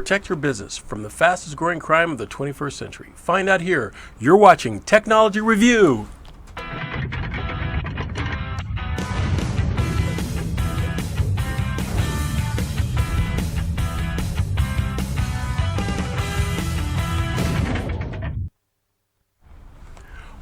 protect your business from the fastest growing crime of the 21st century? Find out here. You're watching Technology Review.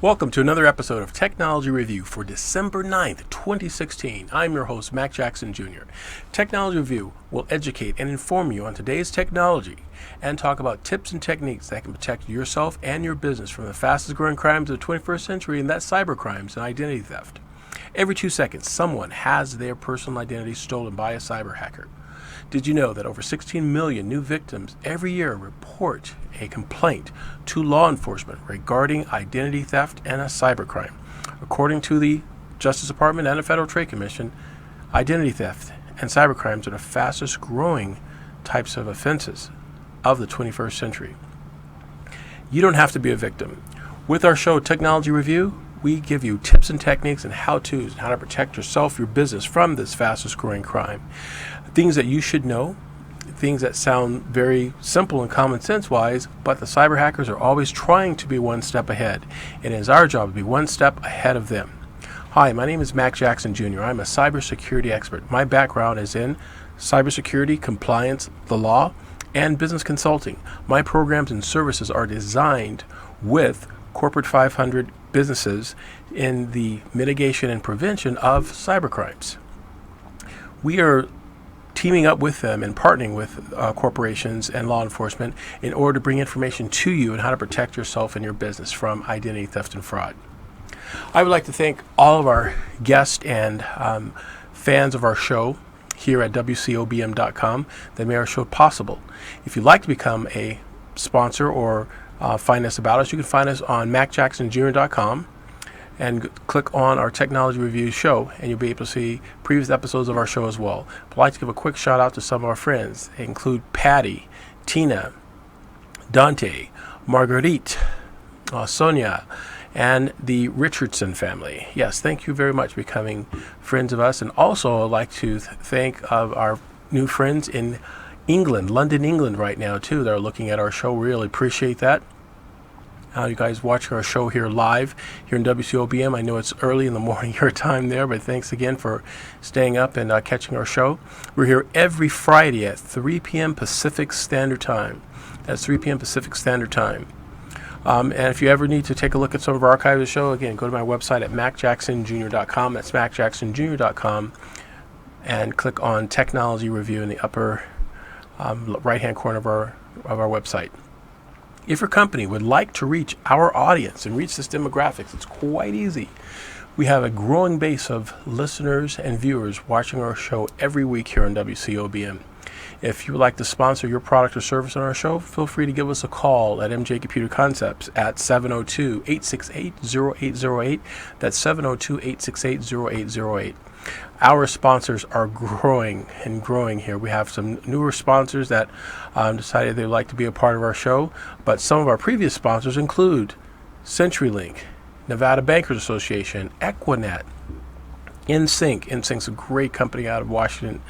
Welcome to another episode of Technology Review for December 9th, 2016. I'm your host, Mac Jackson Jr. Technology Review will educate and inform you on today's technology and talk about tips and techniques that can protect yourself and your business from the fastest growing crimes of the 21st century, and that's cyber crimes and identity theft. Every 2 seconds, someone has their personal identity stolen by a cyber hacker. Did you know that over 16 million new victims every year report a complaint to law enforcement regarding identity theft and a cybercrime? According to the Justice Department and the Federal Trade Commission, identity theft and cybercrimes are the fastest growing types of offenses of the 21st century. You don't have to be a victim. With our show, Technology Review, we give you tips and techniques and how-tos on how to protect yourself, your business from this fastest growing crime. Things that you should know, things that sound very simple and common sense wise, but the cyber hackers are always trying to be one step ahead. It is our job to be one step ahead of them. Hi, my name is Mac Jackson Jr. I'm a cybersecurity expert. My background is in cybersecurity, compliance, the law, and business consulting. My programs and services are designed with corporate 500 businesses in the mitigation and prevention of cybercrimes. We are teaming up with them and partnering with corporations and law enforcement in order to bring information to you on how to protect yourself and your business from identity theft and fraud. I would like to thank all of our guests and fans of our show here at WCOBM.com that made our show possible. If you'd like to become a sponsor or find us about us, you can find us on MacJacksonJr.com and click on our Technology Review show, and you'll be able to see previous episodes of our show as well. But I'd like to give a quick shout out to some of our friends. They include Patty, Tina, Dante, Marguerite, Sonia, and the Richardson family. Yes, thank you very much for becoming friends of us. And also I'd like to thank our new friends in England, London, England right now too. They're looking at our show. Really appreciate that. You guys watching our show here live here in WCOBM. I know it's early in the morning your time there, but thanks again for staying up and catching our show. We're here every Friday at 3 p.m. Pacific Standard Time. That's 3 p.m. Pacific Standard Time. And if you ever need to take a look at some of our archives of the show, again, go to my website at MacJacksonJr.com. That's MacJacksonJr.com, and click on Technology Review in the upper right-hand corner of our website. If your company would like to reach our audience and reach this demographics, it's quite easy. We have a growing base of listeners and viewers watching our show every week here on WCOBM. If you would like to sponsor your product or service on our show, feel free to give us a call at MJ Computer Concepts at 702-868-0808. That's 702-868-0808. Our sponsors are growing and growing here. We have some newer sponsors that decided they'd like to be a part of our show, but some of our previous sponsors include CenturyLink, Nevada Bankers Association, Equinet, InSync. InSync's a great company out of Washington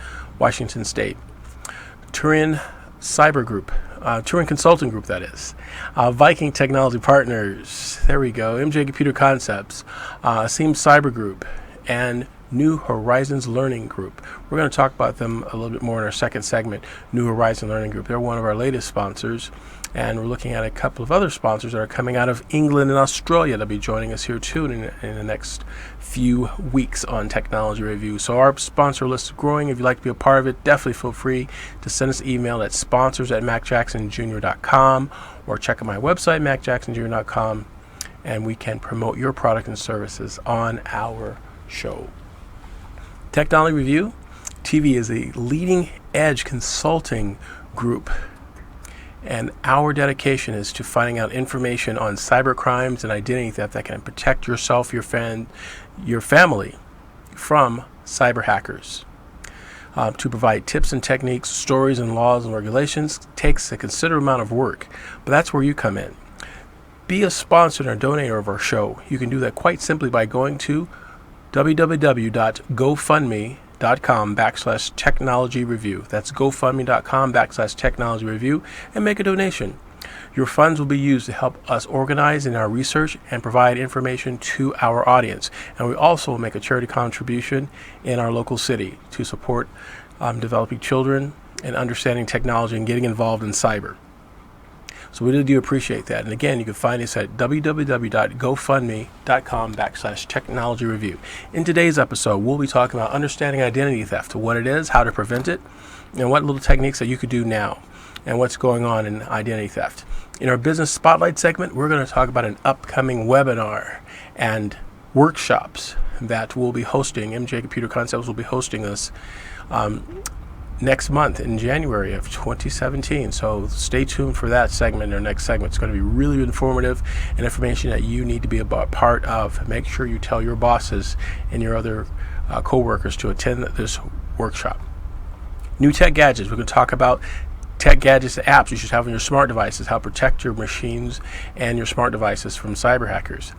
State. Turin Cyber Group, Turin Consulting Group, that is. Viking Technology Partners, there we go. MJ Computer Concepts, Seam Cyber Group, and New Horizons Learning Group. We're going to talk about them a little bit more in our second segment. New Horizons Learning Group, they're one of our latest sponsors, and we're looking at a couple of other sponsors that are coming out of England and Australia that'll be joining us here too in the next few weeks on Technology Review. So our sponsor list is growing. If you'd like to be a part of it, definitely feel free to send us an email at sponsors@MacJacksonJr.com or check out my website, MacJacksonJr.com, and we can promote your product and services on our show. Technology Review TV is a leading edge consulting group, and our dedication is to finding out information on cyber crimes and identity theft that can protect yourself, your family from cyber hackers. To provide tips and techniques, stories and laws and regulations takes a considerable amount of work, but that's where you come in. Be a sponsor and a donator of our show. You can do that quite simply by going to www.gofundme.com GoFundMe.com/technology review. That's GoFundMe.com/technology review, and make a donation. Your funds will be used to help us organize in our research and provide information to our audience. And we also make a charity contribution in our local city to support developing children and understanding technology and getting involved in cyber. So we really do appreciate that. And again, you can find us at www.gofundme.com/technology review. In today's episode, we'll be talking about understanding identity theft, what it is, how to prevent it, and what little techniques that you could do now, and what's going on in identity theft. In our Business Spotlight segment, we're going to talk about an upcoming webinar and workshops that we'll be hosting. MJ Computer Concepts will be hosting this next month in January of 2017. So stay tuned for that segment. Our next segment is going to be really informative and information that you need to be a part of. Make sure you tell your bosses and your other co-workers to attend this workshop. New tech gadgets. We're going to talk about tech gadgets and apps you should have on your smart devices, how to protect your machines and your smart devices from cyber hackers.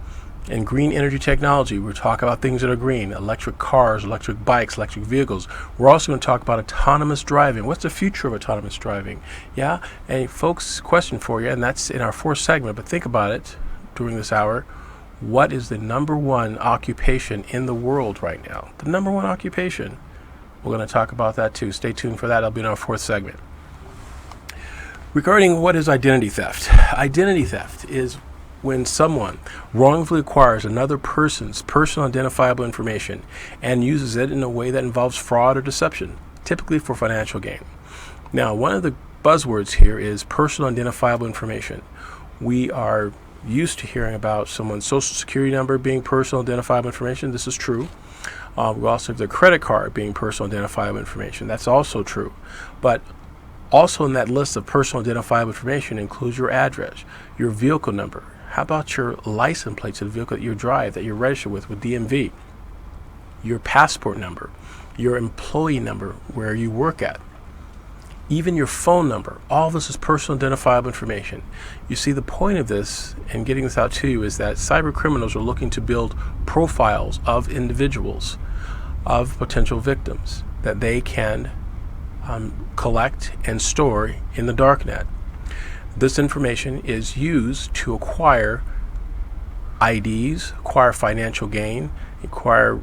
And green energy technology, we're talking about things that are green, electric cars, electric bikes, electric vehicles. We're also going to talk about autonomous driving. What's the future of autonomous driving? Yeah, and folks, question for you, and that's in our fourth segment, but think about it during this hour. What is the number one occupation in the world right now? The number one occupation. We're going to talk about that too. Stay tuned for that. That'll be in our fourth segment. Regarding what is identity theft? Identity theft is when someone wrongfully acquires another person's personal identifiable information and uses it in a way that involves fraud or deception, typically for financial gain. Now, one of the buzzwords here is personal identifiable information. We are used to hearing about someone's social security number being personal identifiable information. This is true. We also have their credit card being personal identifiable information. That's also true. But also in that list of personal identifiable information includes your address, your vehicle number. How about your license plates of the vehicle that you drive, that you're registered with DMV? Your passport number, your employee number, where you work at, even your phone number. All of this is personal identifiable information. You see, the point of this and getting this out to you is that cyber criminals are looking to build profiles of individuals, of potential victims, that they can collect and store in the darknet. This information is used to acquire IDs, acquire financial gain, acquire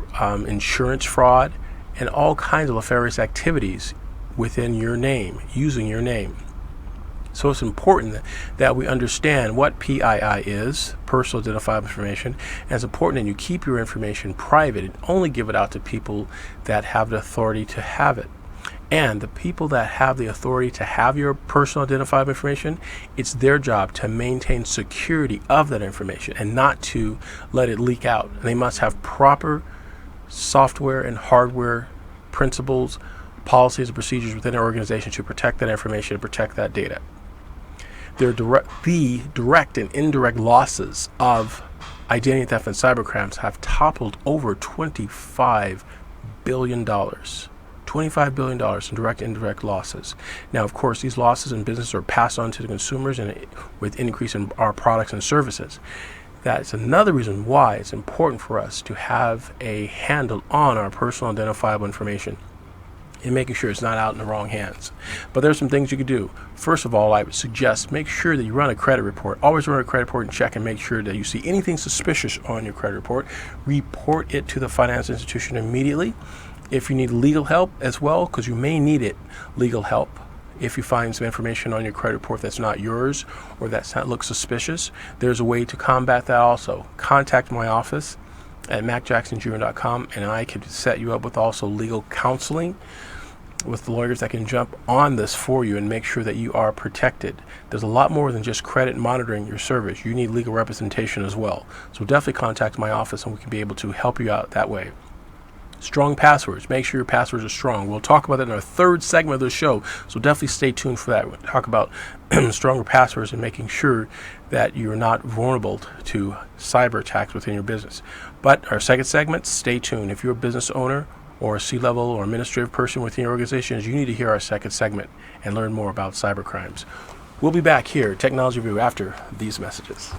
insurance fraud, and all kinds of nefarious activities within your name, using your name. So it's important that we understand what PII is, personal identifiable information, and it's important that you keep your information private and only give it out to people that have the authority to have it. And the people that have the authority to have your personal identifiable information, it's their job to maintain security of that information and not to let it leak out. They must have proper software and hardware principles, policies, and procedures within their organization to protect that information and protect that data. The direct and indirect losses of identity theft and cybercrimes have toppled over $25 billion. $25 billion in direct and indirect losses. Now, of course, these losses in business are passed on to the consumers and with increase in our products and services. That's another reason why it's important for us to have a handle on our personal identifiable information and making sure it's not out in the wrong hands. But there's some things you could do. First of all, I would suggest make sure that you run a credit report. Always run a credit report and check and make sure that you see anything suspicious on your credit report. Report it to the finance institution immediately. If you need legal help as well, because you may need it, legal help. If you find some information on your credit report that's not yours or that looks suspicious, there's a way to combat that also. Contact my office at macjacksonjr.com and I can set you up with also legal counseling with the lawyers that can jump on this for you and make sure that you are protected. There's a lot more than just credit monitoring your service. You need legal representation as well. So definitely contact my office and we can be able to help you out that way. Strong passwords. Make sure your passwords are strong. We'll talk about that in our third segment of the show, so definitely stay tuned for that. We'll talk about stronger passwords and making sure that you're not vulnerable to cyber attacks within your business. But our second segment, stay tuned. If you're a business owner or a C-level or administrative person within your organizations, you need to hear our second segment and learn more about cyber crimes. We'll be back here at Technology Review after these messages.